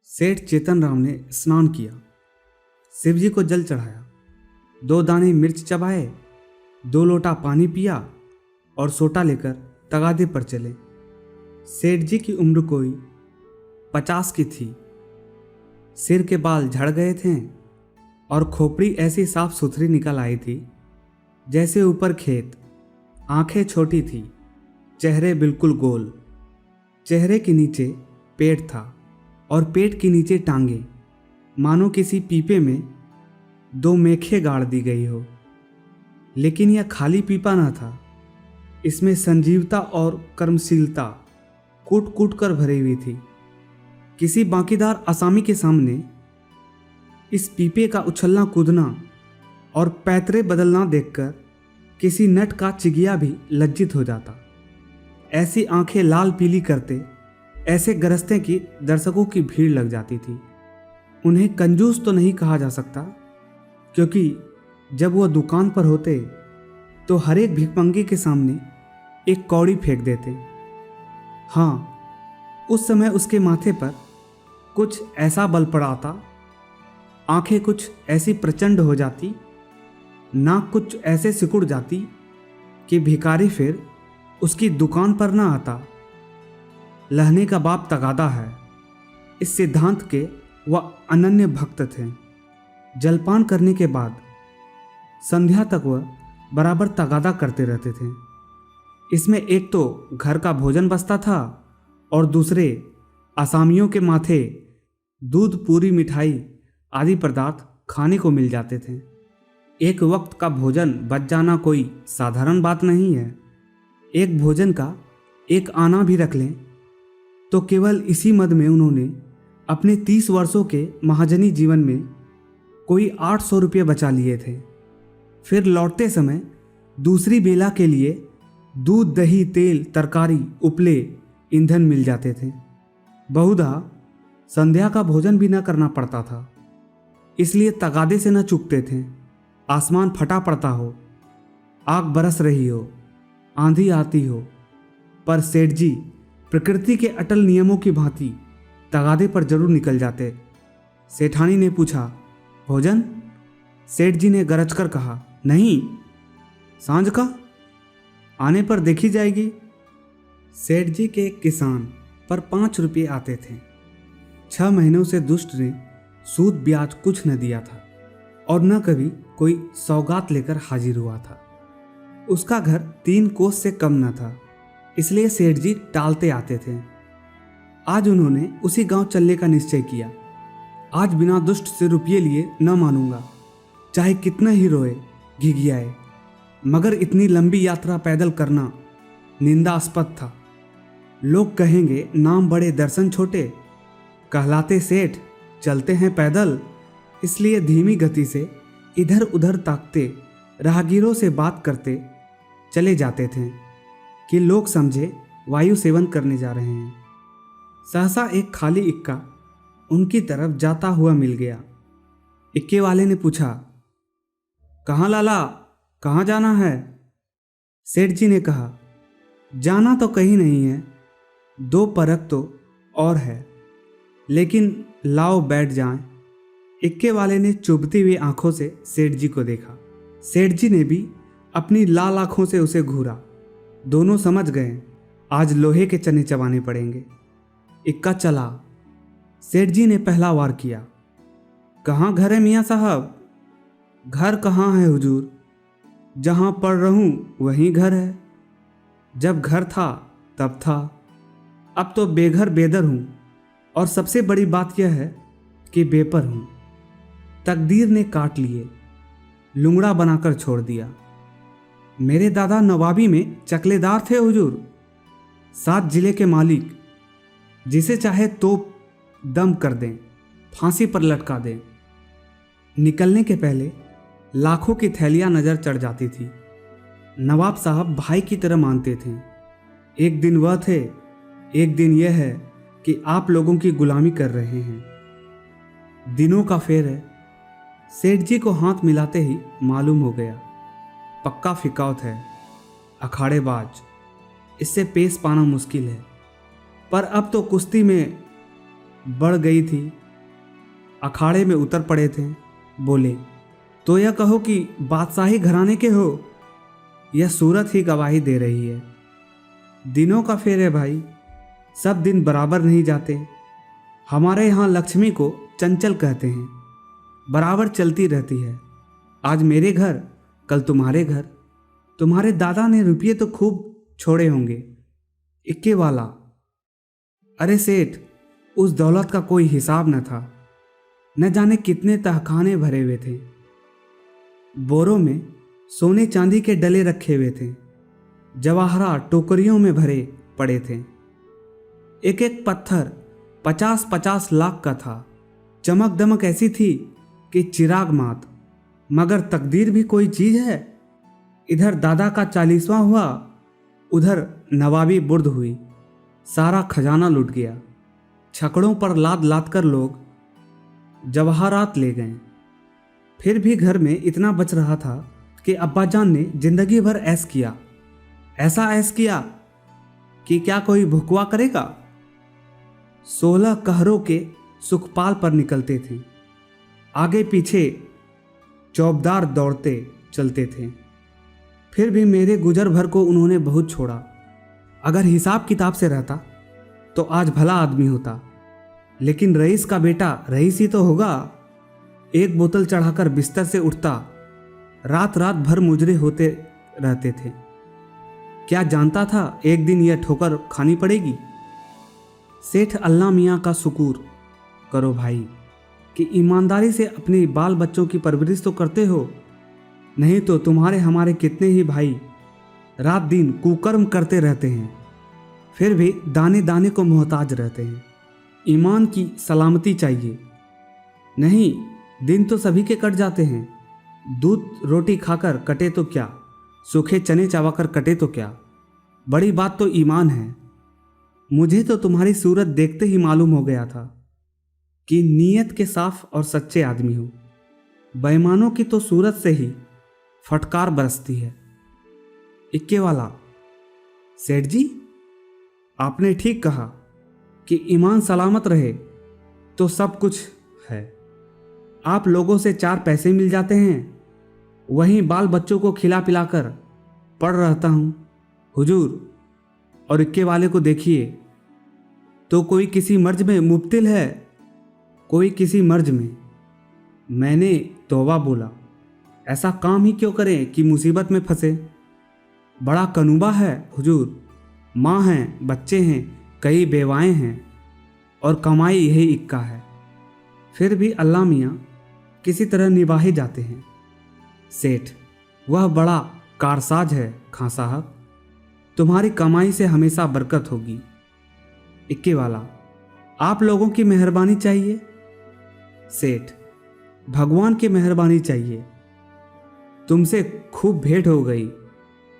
सेठ चेतन राम ने स्नान किया, शिवजी को जल चढ़ाया, 2 दाने मिर्च चबाए, 2 लोटा पानी पिया और सोटा लेकर तगादे पर चले। सेठ जी की उम्र कोई 50 की थी। सिर के बाल झड़ गए थे और खोपड़ी ऐसी साफ सुथरी निकल आई थी जैसे ऊपर खेत। आंखें छोटी थी, चेहरे बिल्कुल गोल। चेहरे के नीचे पेट था और पेट के नीचे टांगे, मानो किसी पीपे में 2 मेखें गाड़ दी गई हो। लेकिन यह खाली पीपा न था, इसमें संजीवता और कर्मशीलता कूट कूट कर भरी हुई थी। किसी बाकीदार आसामी के सामने इस पीपे का उछलना कूदना और पैतरे बदलना देखकर किसी नट का चिगिया भी लज्जित हो जाता। ऐसी आंखें लाल पीली करते ऐसे गरजते कि दर्शकों की भीड़ लग जाती थी। उन्हें कंजूस तो नहीं कहा जा सकता, क्योंकि जब वह दुकान पर होते तो हर एक भिखमंगे के सामने एक कौड़ी फेंक देते। हाँ, उस समय उसके माथे पर कुछ ऐसा बल पड़ाता, आंखें कुछ ऐसी प्रचंड हो जाती, नाक कुछ ऐसे सिकुड़ जाती कि भिखारी फिर उसकी दुकान पर ना आता। लहने का बाप तगादा है, इस सिद्धांत के वह अनन्य भक्त थे। जलपान करने के बाद संध्या तक वह बराबर तगादा करते रहते थे। इसमें एक तो घर का भोजन बचता था और दूसरे आसामियों के माथे दूध, पूरी, मिठाई आदि पदार्थ खाने को मिल जाते थे। एक वक्त का भोजन बच जाना कोई साधारण बात नहीं है। एक भोजन का एक आना भी रख लें तो केवल इसी मद में उन्होंने अपने 30 वर्षों के महाजनी जीवन में कोई 800 रुपये बचा लिए थे। फिर लौटते समय दूसरी बेला के लिए दूध, दही, तेल, तरकारी, उपले, ईंधन मिल जाते थे। बहुधा संध्या का भोजन भी न करना पड़ता था, इसलिए तगादे से न चूकते थे। आसमान फटा पड़ता हो, आग बरस रही हो, आंधी आती हो, पर सेठ जी प्रकृति के अटल नियमों की भांति तगादे पर जरूर निकल जाते। सेठानी ने पूछा, भोजन? सेठ जी ने गरज कर कहा, नहीं, सांझ का आने पर देखी जाएगी। सेठ जी के किसान पर 5 रुपये आते थे। 6 महीनों से दुष्ट ने सूद ब्याज कुछ न दिया था और न कभी कोई सौगात लेकर हाजिर हुआ था। उसका घर 3 कोस से कम न था, इसलिए सेठ जी टालते आते थे। आज उन्होंने उसी गांव चलने का निश्चय किया। आज बिना दुष्ट से रुपये लिए न मानूंगा, चाहे कितना ही रोए, घिघियाए, मगर इतनी लंबी यात्रा पैदल करना निंदास्पद था। लोग कहेंगे नाम बड़े दर्शन छोटे, कहलाते सेठ, चलते हैं पैदल। इसलिए धीमी गति से इधर उधर ताकते, राहगीरों से बात करते चले जाते थे कि लोग समझे वायु सेवन करने जा रहे हैं। सहसा एक खाली इक्का उनकी तरफ जाता हुआ मिल गया। इक्के वाले ने पूछा, कहाँ लाला, कहाँ जाना है? सेठ जी ने कहा, जाना तो कहीं नहीं है, 2 परख तो और है, लेकिन लाओ बैठ जाएं। इक्के वाले ने चुभती हुई आंखों से सेठ जी को देखा। सेठ जी ने भी अपनी लाल आंखों से उसे घूरा। दोनों समझ गए आज लोहे के चने चबाने पड़ेंगे। इक्का चला। सेठ जी ने पहला वार किया, कहाँ घर है मियाँ साहब? घर कहाँ है हुजूर, जहाँ पढ़ रहूं वहीं घर है। जब घर था तब था, अब तो बेघर बेदर हूँ, और सबसे बड़ी बात यह है कि बेपर हूँ। तकदीर ने काट लिए, लुंगड़ा बनाकर छोड़ दिया। मेरे दादा नवाबी में चकलेदार थे हुजूर, 7 जिले के मालिक, जिसे चाहे तोप दम कर दें, फांसी पर लटका दें। निकलने के पहले लाखों की थैलियां नजर चढ़ जाती थी। नवाब साहब भाई की तरह मानते थे। एक दिन वह थे, एक दिन यह है कि आप लोगों की गुलामी कर रहे हैं। दिनों का फेर है। सेठ जी को हाथ मिलाते ही मालूम हो गया, पक्का फिकौत है, अखाड़ेबाज, इससे पेश पाना मुश्किल है। पर अब तो कुश्ती में बढ़ गई थी। अखाड़े में उतर पड़े थे। बोले, तो यह कहो कि बादशाही घराने के हो। यह सूरत ही गवाही दे रही है। दिनों का फेर है भाई, सब दिन बराबर नहीं जाते। हमारे यहाँ लक्ष्मी को चंचल कहते हैं, बराबर चलती रहती है। आज मेरे घर, कल तुम्हारे घर। तुम्हारे दादा ने रुपये तो खूब छोड़े होंगे। इक्के वाला, अरे सेठ, उस दौलत का कोई हिसाब न था। न जाने कितने तहखाने भरे हुए थे। बोरों में सोने चांदी के डले रखे हुए थे। जवाहरात टोकरियों में भरे पड़े थे। एक एक पत्थर 50-50 लाख का था। चमक दमक ऐसी थी कि चिराग मात। मगर तकदीर भी कोई चीज है। इधर दादा का 40वां हुआ, उधर नवाबी बुर्द हुई। सारा खजाना लूट गया। छकड़ों पर लाद लाद कर लोग जवाहरात ले गए। फिर भी घर में इतना बच रहा था कि अब्बाजान ने जिंदगी भर ऐश किया। ऐसा ऐश किया कि क्या कोई भुकवा करेगा। 16 कहरों के सुखपाल पर निकलते थे। आगे पीछे चौबदार दौड़ते चलते थे। फिर भी मेरे गुजर भर को उन्होंने बहुत छोड़ा। अगर हिसाब किताब से रहता तो आज भला आदमी होता। लेकिन रईस का बेटा रईस ही तो होगा। एक बोतल चढ़ाकर बिस्तर से उठता, रात रात भर मुजरे होते रहते थे। क्या जानता था एक दिन यह ठोकर खानी पड़ेगी। सेठ अल्लाह मियाँ का शुक्र करो भाई कि ईमानदारी से अपने बाल बच्चों की परवरिश तो करते हो। नहीं तो तुम्हारे हमारे कितने ही भाई रात दिन कुकर्म करते रहते हैं, फिर भी दाने दाने को मोहताज रहते हैं। ईमान की सलामती चाहिए। नहीं, दिन तो सभी के कट जाते हैं। दूध रोटी खाकर कटे तो क्या, सूखे चने चावाकर कटे तो क्या। बड़ी बात तो ईमान है। मुझे तो तुम्हारी सूरत देखते ही मालूम हो गया था कि नीयत के साफ और सच्चे आदमी हो। बेईमानों की तो सूरत से ही फटकार बरसती है। इक्के वाला, सेठ जी, आपने ठीक कहा कि ईमान सलामत रहे तो सब कुछ है। आप लोगों से 4 पैसे मिल जाते हैं, वहीं बाल बच्चों को खिला पिलाकर पढ़ रहता हूँ हुजूर। और इक्के वाले को देखिए तो कोई किसी मर्ज में मुब्तिल है, कोई किसी मर्ज में। मैंने तौबा बोला, ऐसा काम ही क्यों करें कि मुसीबत में फंसे। बड़ा कनुबा है हुजूर। माँ हैं, बच्चे हैं, कई बेवाएं हैं और कमाई यही इक्का है। फिर भी अल्लाह मियाँ किसी तरह निभाए जाते हैं। सेठ, वह बड़ा कारसाज है खां साहब। तुम्हारी कमाई से हमेशा बरकत होगी। इक्के वाला, आप लोगों की मेहरबानी चाहिए। सेठ, भगवान की मेहरबानी चाहिए। तुमसे खूब भेंट हो गई।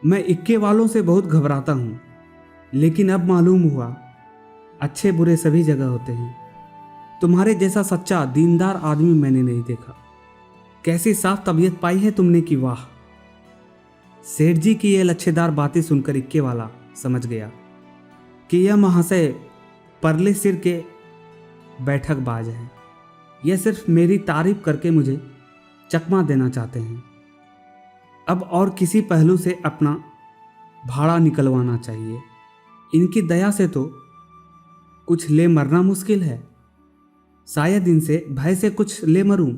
मैं इक्के वालों से बहुत घबराता हूँ, लेकिन अब मालूम हुआ अच्छे बुरे सभी जगह होते हैं। तुम्हारे जैसा सच्चा दीनदार आदमी मैंने नहीं देखा। कैसी साफ तबीयत पाई है तुमने कि वाह। सेठ जी की ये लच्छेदार बातें सुनकर इक्के वाला समझ गया कि यह महाशय परले सिर के बैठकबाज हैं। यह सिर्फ मेरी तारीफ करके मुझे चकमा देना चाहते हैं। अब और किसी पहलू से अपना भाड़ा निकलवाना चाहिए। इनकी दया से तो कुछ ले मरना मुश्किल है। शायद इनसे भय से कुछ ले मरूं।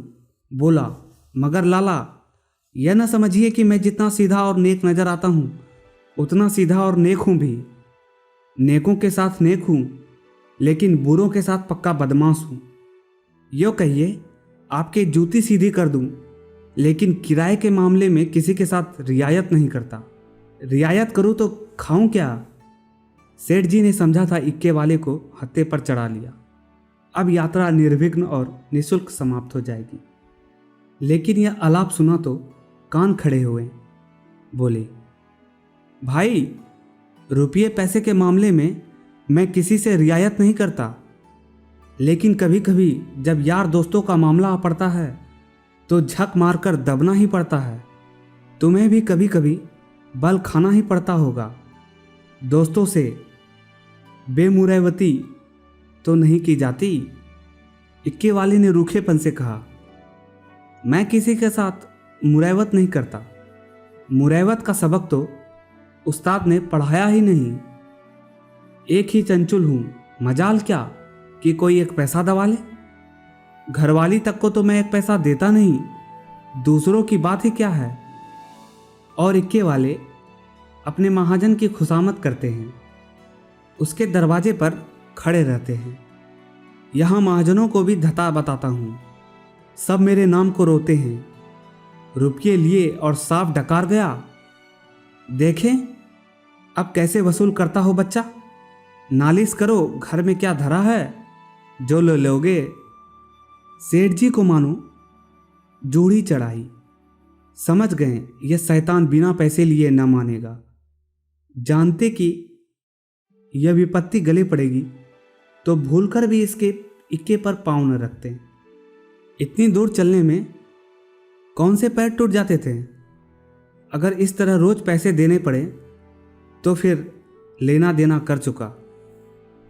बोला, मगर लाला, यह न समझिए कि मैं जितना सीधा और नेक नजर आता हूँ उतना सीधा और नेक हूँ भी। नेकों के साथ नेक हूँ, लेकिन बुरों के साथ पक्का बदमाश हूँ। यो कहिए आपके जूती सीधी कर दूँ, लेकिन किराए के मामले में किसी के साथ रियायत नहीं करता। रियायत करूँ तो खाऊं क्या। सेठ जी ने समझा था इक्के वाले को हत्थे पर चढ़ा लिया। अब यात्रा निर्विघ्न और निःशुल्क समाप्त हो जाएगी। लेकिन यह आलाप सुना तो कान खड़े हुए। बोले, भाई, रुपये पैसे के मामले में मैं किसी से रियायत नहीं करता, लेकिन कभी कभी जब यार दोस्तों का मामला आ पड़ता है तो झक मारकर दबना ही पड़ता है। तुम्हें भी कभी कभी बल खाना ही पड़ता होगा। दोस्तों से बेमुरवती तो नहीं की जाती। इक्के वाले ने रूखेपन से कहा, मैं किसी के साथ मुरैवत नहीं करता। मुरैवत का सबक तो उस्ताद ने पढ़ाया ही नहीं। एक ही चंचुल हूं, मजाल क्या कि कोई एक पैसा दबा ले। घरवाली तक को तो मैं एक पैसा देता नहीं, दूसरों की बात ही क्या है। और इक्के वाले अपने महाजन की खुशामद करते हैं, उसके दरवाजे पर खड़े रहते हैं। यहाँ महाजनों को भी धता बताता हूँ, सब मेरे नाम को रोते हैं। रुपये लिए और साफ डकार गया। देखें अब कैसे वसूल करता हो बच्चा। नालिश करो घर में क्या धरा है, जो ले लोगे। सेठ जी को मानो जूड़ी चढ़ाई। समझ गए यह शैतान बिना पैसे लिए न मानेगा। जानते कि यह विपत्ति गले पड़ेगी तो भूलकर भी इसके इक्के पर पाँव न रखते। इतनी दूर चलने में कौन से पैर टूट जाते थे। अगर इस तरह रोज पैसे देने पड़े तो फिर लेना देना कर चुका।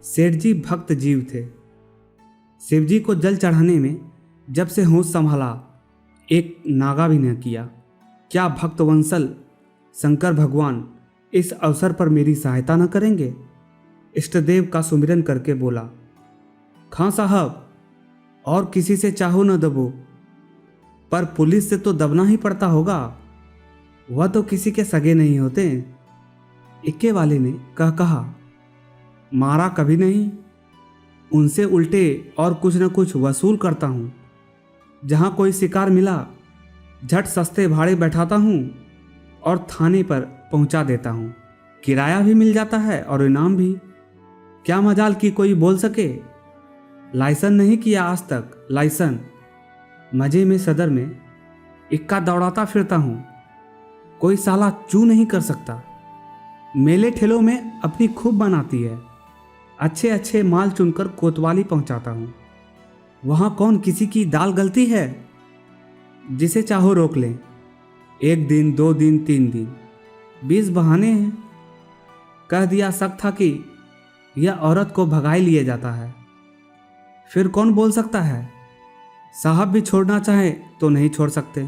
सेठ जी भक्त जीव थे। शिव जी को जल चढ़ाने में जब से होश संभाला एक नागा भी न किया। क्या भक्त वंसल शंकर भगवान इस अवसर पर मेरी सहायता न करेंगे। इष्टदेव का सुमिरन करके बोला, खां साहब और किसी से चाहो न दबो, पर पुलिस से तो दबना ही पड़ता होगा, वह तो किसी के सगे नहीं होते। इक्के वाले ने कहा, मारा कभी नहीं, उनसे उल्टे और कुछ न कुछ वसूल करता हूँ। जहाँ कोई शिकार मिला झट सस्ते भाड़े बैठाता हूँ और थाने पर पहुँचा देता हूँ। किराया भी मिल जाता है और इनाम भी। क्या मजाल कि कोई बोल सके। लाइसन नहीं किया आज तक, लाइसन। मजे में सदर में इक्का दौड़ाता फिरता हूँ, कोई साला चू नहीं कर सकता। मेले ठेलों में अपनी खूब बनाती है। अच्छे अच्छे माल चुनकर कोतवाली पहुंचाता हूँ। वहाँ कौन किसी की दाल गलती है। जिसे चाहो रोक लें, 1 दिन 2 दिन 3 दिन, 20 बहाने हैं। कह दिया शक था कि यह औरत को भगाए लिए जाता है, फिर कौन बोल सकता है। साहब भी छोड़ना चाहे तो नहीं छोड़ सकते।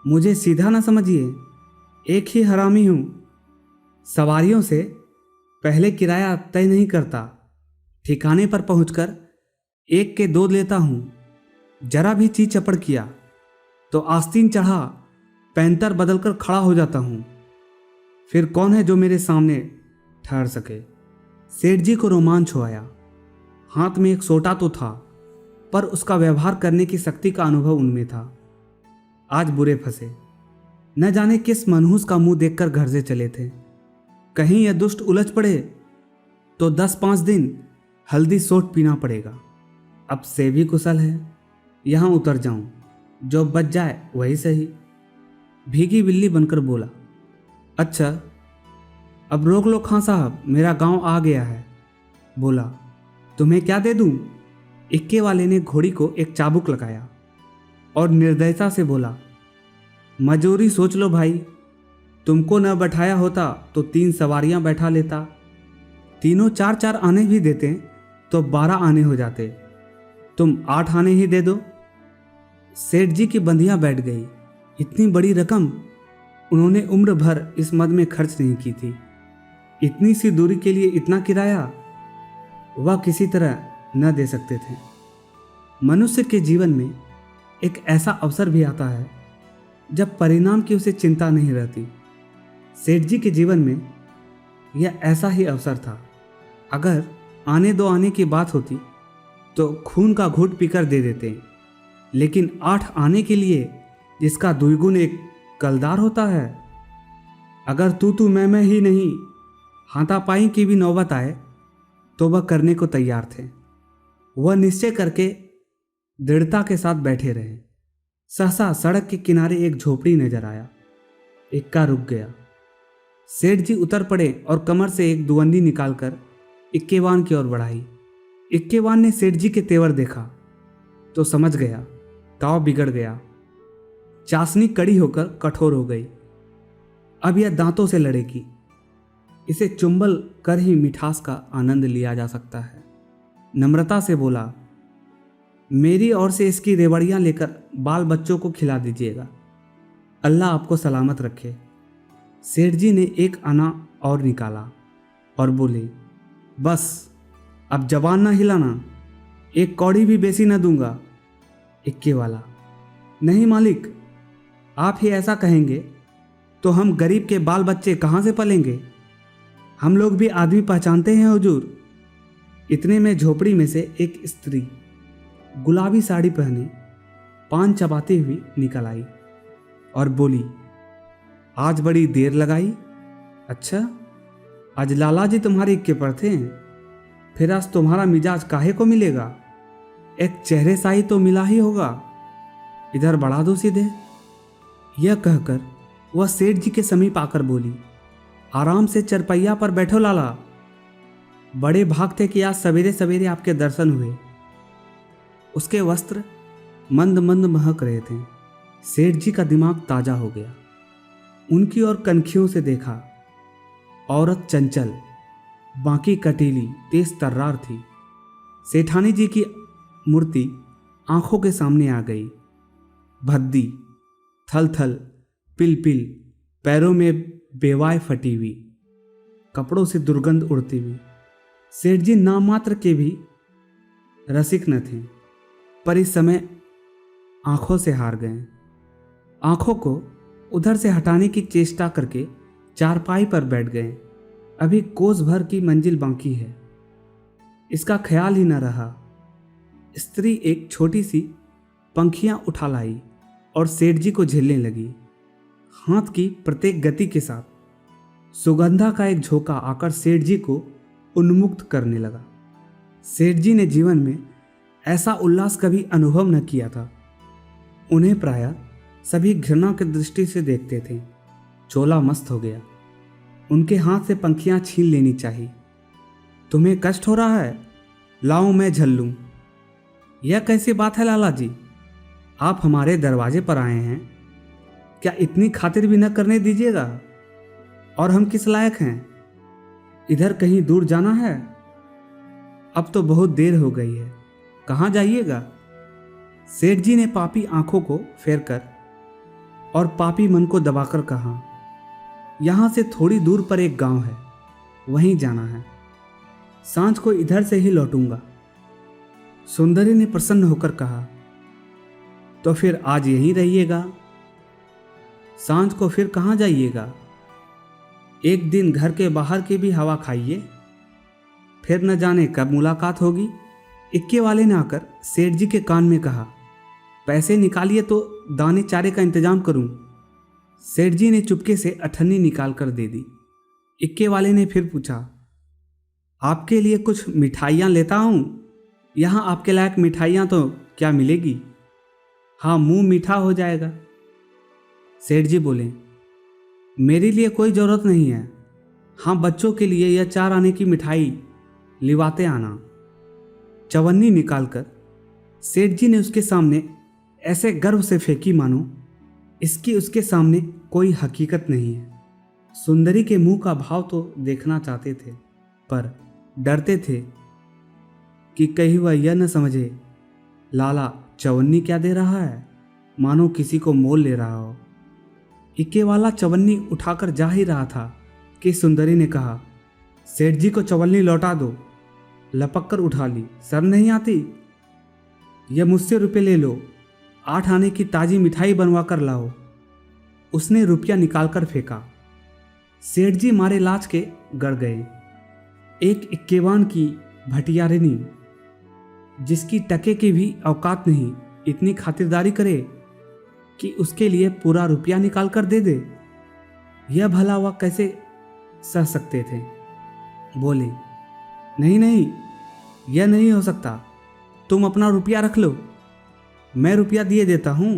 मुझे सीधा ना समझिए, एक ही हरामी हूँ। सवारियों से पहले किराया तय नहीं करता, ठिकाने पर पहुंचकर 1 के 2 लेता हूँ। जरा भी चीज चपड़ किया तो आस्तीन चढ़ा पैंतर बदलकर खड़ा हो जाता हूँ। फिर कौन है जो मेरे सामने ठहर सके। सेठ जी को रोमांच हो आया। हाथ में एक सोटा तो था, पर उसका व्यवहार करने की शक्ति का अनुभव उनमें था। आज बुरे फंसे। न जाने किस मनहूस का मुंह देखकर घर से चले थे। कहीं यह दुष्ट उलझ पड़े तो 10-5 दिन हल्दी सोट पीना पड़ेगा। अब से भी कुशल है यहाँ उतर जाऊं, जो बच जाए वही सही। भीगी बिल्ली बनकर बोला, अच्छा अब रोक लो खां साहब, मेरा गांव आ गया है। बोला, तुम्हें क्या दे दूं। इक्के वाले ने घोड़ी को एक चाबुक लगाया और निर्दयता से बोला, मजूरी सोच लो भाई, तुमको न बैठाया होता तो 3 सवारियां बैठा लेता। तीनों 4-4 आने भी देते तो 12 आने हो जाते। तुम 8 आने ही दे दो। सेठ जी की बंधियां बैठ गई। इतनी बड़ी रकम उन्होंने उम्र भर इस मद में खर्च नहीं की थी। इतनी सी दूरी के लिए इतना किराया वह किसी तरह न दे सकते थे। मनुष्य के जीवन में एक ऐसा अवसर भी आता है जब परिणाम की उसे चिंता नहीं रहती। सेठ जी के जीवन में यह ऐसा ही अवसर था। अगर आने दो आने की बात होती तो खून का घूंट पीकर दे देते, लेकिन 8 आने के लिए जिसका द्विगुण एक कलदार होता है। अगर तू मैं ही नहीं, हाथापाई की भी नौबत आए तो वह करने को तैयार थे। वह निश्चय करके दृढ़ता के साथ बैठे रहे। सहसा सड़क के किनारे एक झोपड़ी नजर आया। इक्का रुक गया। सेठ जी उतर पड़े और कमर से एक दुवंदी निकालकर इक्केवान की ओर बढ़ाई। इक्केवान ने सेठ जी के तेवर देखा तो समझ गया दांव बिगड़ गया। चाशनी कड़ी होकर कठोर हो गई। अब यह दांतों से लड़ेगी। इसे चुंबल कर ही मिठास का आनंद लिया जा सकता है। नम्रता से बोला, मेरी ओर से इसकी रेवड़ियाँ लेकर बाल बच्चों को खिला दीजिएगा। अल्लाह आपको सलामत रखे। सेठ जी ने एक आना और निकाला और बोले, बस अब जबान ना हिलाना, एक कौड़ी भी बेसी न दूंगा। इक्के वाला, नहीं मालिक, आप ही ऐसा कहेंगे तो हम गरीब के बाल बच्चे कहाँ से पलेंगे? हम लोग भी आदमी पहचानते हैं हुजूर। इतने में झोपड़ी में से एक स्त्री गुलाबी साड़ी पहने पान चबाती हुई निकल आई और बोली, आज बड़ी देर लगाई। अच्छा, आज लाला जी तुम्हारे इक्के पर थे? फिर आज तुम्हारा मिजाज काहे को मिलेगा? एक चेहरे साई तो मिला ही होगा। इधर बढ़ा दो सीधे। यह कहकर वह सेठ जी के समीप आकर बोली, आराम से चरपैया पर बैठो लाला। बड़े भाग थे कि आज सवेरे सवेरे आपके दर्शन हुए। उसके वस्त्र मंद मंद महक रहे थे। सेठ जी का दिमाग ताजा हो गया। उनकी ओर कनखियों से देखा। औरत चंचल, बाकी कटीली, तेज तर्रार थी। सेठानी जी की मूर्ति आंखों के सामने आ गई। भद्दी, थल थल, पिल पिल, पैरों में बेवाय फटी हुई, कपड़ों से दुर्गंध उड़ती हुई। सेठ जी नाम मात्र के भी रसिक न थे, पर इस समय आंखों से हार गए। आंखों को उधर से हटाने की चेष्टा करके चारपाई पर बैठ गए। अभी कोस भर की मंजिल बाकी है, इसका ख्याल ही न रहा। स्त्री एक छोटी सी पंखियां उठा लाई और सेठ जी को झेलने लगी। हाथ की प्रत्येक गति के साथ सुगंधा का एक झोंका आकर सेठ जी को उन्मुक्त करने लगा। सेठ जी ने जीवन में ऐसा उल्लास कभी अनुभव न किया था। उन्हें प्रायः सभी घृणा की दृष्टि से देखते थे। चोला मस्त हो गया। उनके हाथ से पंखियां छीन लेनी चाहिए। तुम्हें कष्ट हो रहा है? लाओ मैं झल लूं। यह कैसी बात है लाला जी? आप हमारे दरवाजे पर आए हैं, क्या इतनी खातिर भी न करने दीजिएगा? और हम किस लायक हैं? इधर कहीं दूर जाना है? अब तो बहुत देर हो गई है, कहाँ जाइएगा? सेठ जी ने पापी आंखों को फेरकर और पापी मन को दबाकर कहा, यहाँ से थोड़ी दूर पर एक गांव है, वहीं जाना है। सांझ को इधर से ही लौटूंगा। सुंदरी ने प्रसन्न होकर कहा, तो फिर आज यहीं रहिएगा, सांझ को फिर कहाँ जाइएगा? एक दिन घर के बाहर की भी हवा खाइए, फिर न जाने कब मुलाकात होगी। इक्के वाले ने आकर सेठ जी के कान में कहा, पैसे निकालिए तो दाने चारे का इंतजाम करूं। सेठ जी ने चुपके से अठन्नी निकाल कर दे दी। इक्के वाले ने फिर पूछा, आपके लिए कुछ मिठाइयाँ लेता हूँ? यहाँ आपके लायक मिठाइयाँ तो क्या मिलेगी? हाँ, मुंह मीठा हो जाएगा। सेठ जी बोले, मेरे लिए कोई ज़रूरत नहीं है। हाँ, बच्चों के लिए यह 4 आने की मिठाई लिवाते आना। चवन्नी निकालकर सेठ जी ने उसके सामने ऐसे गर्व से फेंकी मानो इसकी उसके सामने कोई हकीकत नहीं है। सुंदरी के मुंह का भाव तो देखना चाहते थे, पर डरते थे कि कहीं वह यह न समझे लाला चवन्नी क्या दे रहा है, मानो किसी को मोल ले रहा हो। इक्के वाला चवन्नी उठाकर जा ही रहा था कि सुंदरी ने कहा, सेठ जी को चवन्नी लौटा दो। लपक कर उठा ली, शर्म नहीं आती? यह मुझसे रुपये ले लो, 8 आने की ताजी मिठाई बनवा कर लाओ। उसने रुपया निकालकर फेंका। सेठ जी मारे लाज के गड़ गए। एक इक्केवान की भटियारिनी, जिसकी टके की भी औकात नहीं, इतनी खातिरदारी करे कि उसके लिए पूरा रुपया निकाल कर दे दे। यह भला वह कैसे सह सकते थे? बोले, नहीं नहीं, यह नहीं हो सकता। तुम अपना रुपया रख लो, मैं रुपया दिए देता हूँ।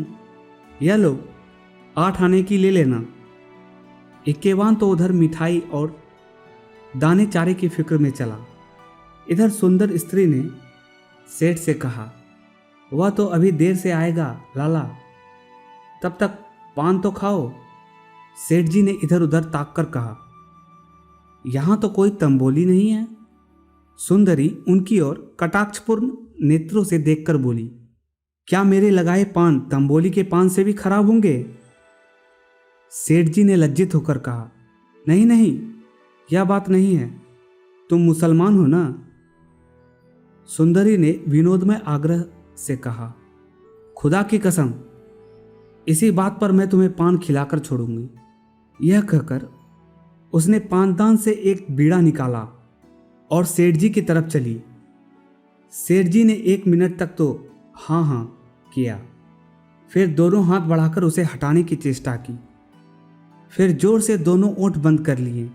यह लो, 8 आने की ले लेना। इक्केवान तो उधर मिठाई और दाने चारे की फिक्र में चला। इधर सुंदर स्त्री ने सेठ से कहा, वह तो अभी देर से आएगा लाला, तब तक पान तो खाओ। सेठ जी ने इधर उधर ताक कर कहा, यहाँ तो कोई तंबोली नहीं है, सुंदरी उनकी ओर कटाक्षपूर्ण नेत्रों से देखकर बोली, क्या मेरे लगाए पान तंबोली के पान से भी खराब होंगे? सेठ जी ने लज्जित होकर कहा, नहीं नहीं, यह बात नहीं है, तुम मुसलमान हो ना? सुंदरी ने विनोदमय आग्रह से कहा, खुदा की कसम, इसी बात पर मैं तुम्हें पान खिलाकर छोड़ूंगी। यह कहकर उसने पानदान से एक बीड़ा निकाला और सेठ जी की तरफ चली। सेठ जी ने 1 मिनट तक तो हाँ हाँ किया, फिर दोनों हाथ बढ़ाकर उसे हटाने की चेष्टा की, फिर जोर से दोनों ओंठ बंद कर लिए।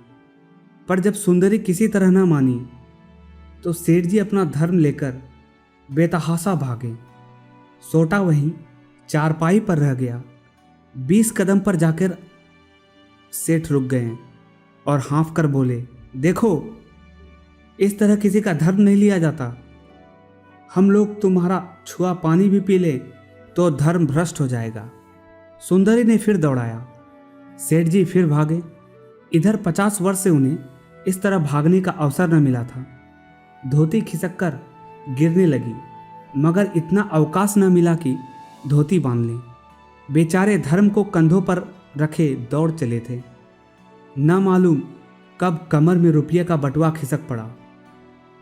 पर जब सुंदरी किसी तरह न मानी तो सेठ जी अपना धर्म लेकर बेतहाशा भागे। सोटा वहीं चारपाई पर रह गया। 20 कदम पर जाकर सेठ रुक गए और हाँफ कर बोले, देखो, इस तरह किसी का धर्म नहीं लिया जाता। हम लोग तुम्हारा छुआ पानी भी पी ले तो धर्म भ्रष्ट हो जाएगा। सुंदरी ने फिर दौड़ाया। सेठ जी फिर भागे। इधर 50 वर्ष से उन्हें इस तरह भागने का अवसर न मिला था। धोती खिसक कर गिरने लगी, मगर इतना अवकाश न मिला कि धोती बांध लें। बेचारे धर्म को कंधों पर रखे दौड़ चले थे। न मालूम कब कमर में रुपये का बटुआ खिसक पड़ा।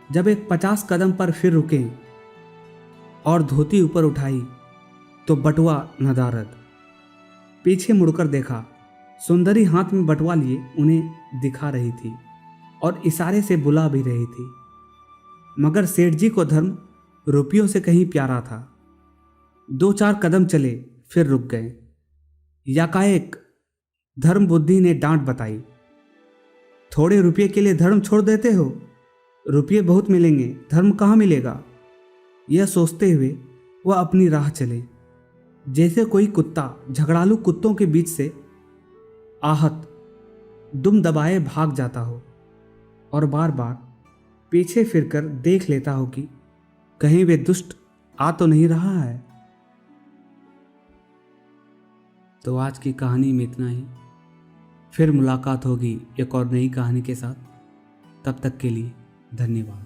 जब एक 50 कदम पर फिर रुके और धोती ऊपर उठाई तो बटुआ नदारद। पीछे मुड़कर देखा, सुंदरी हाथ में बटुआ लिए उन्हें दिखा रही थी और इशारे से बुला भी रही थी। मगर सेठ जी को धर्म रुपयों से कहीं प्यारा था। 2-4 कदम चले, फिर रुक गए। यकाएक धर्म बुद्धि ने डांट बताई, थोड़े रुपये के लिए धर्म छोड़ देते हो? रुपये बहुत मिलेंगे, धर्म कहाँ मिलेगा? यह सोचते हुए वह अपनी राह चले, जैसे कोई कुत्ता झगड़ालू कुत्तों के बीच से आहत दुम दबाए भाग जाता हो और बार बार पीछे फिरकर देख लेता हो कि कहीं वे दुष्ट आ तो नहीं रहा है। तो आज की कहानी में इतना ही। फिर मुलाकात होगी एक और नई कहानी के साथ। तब तक के लिए धन्यवाद।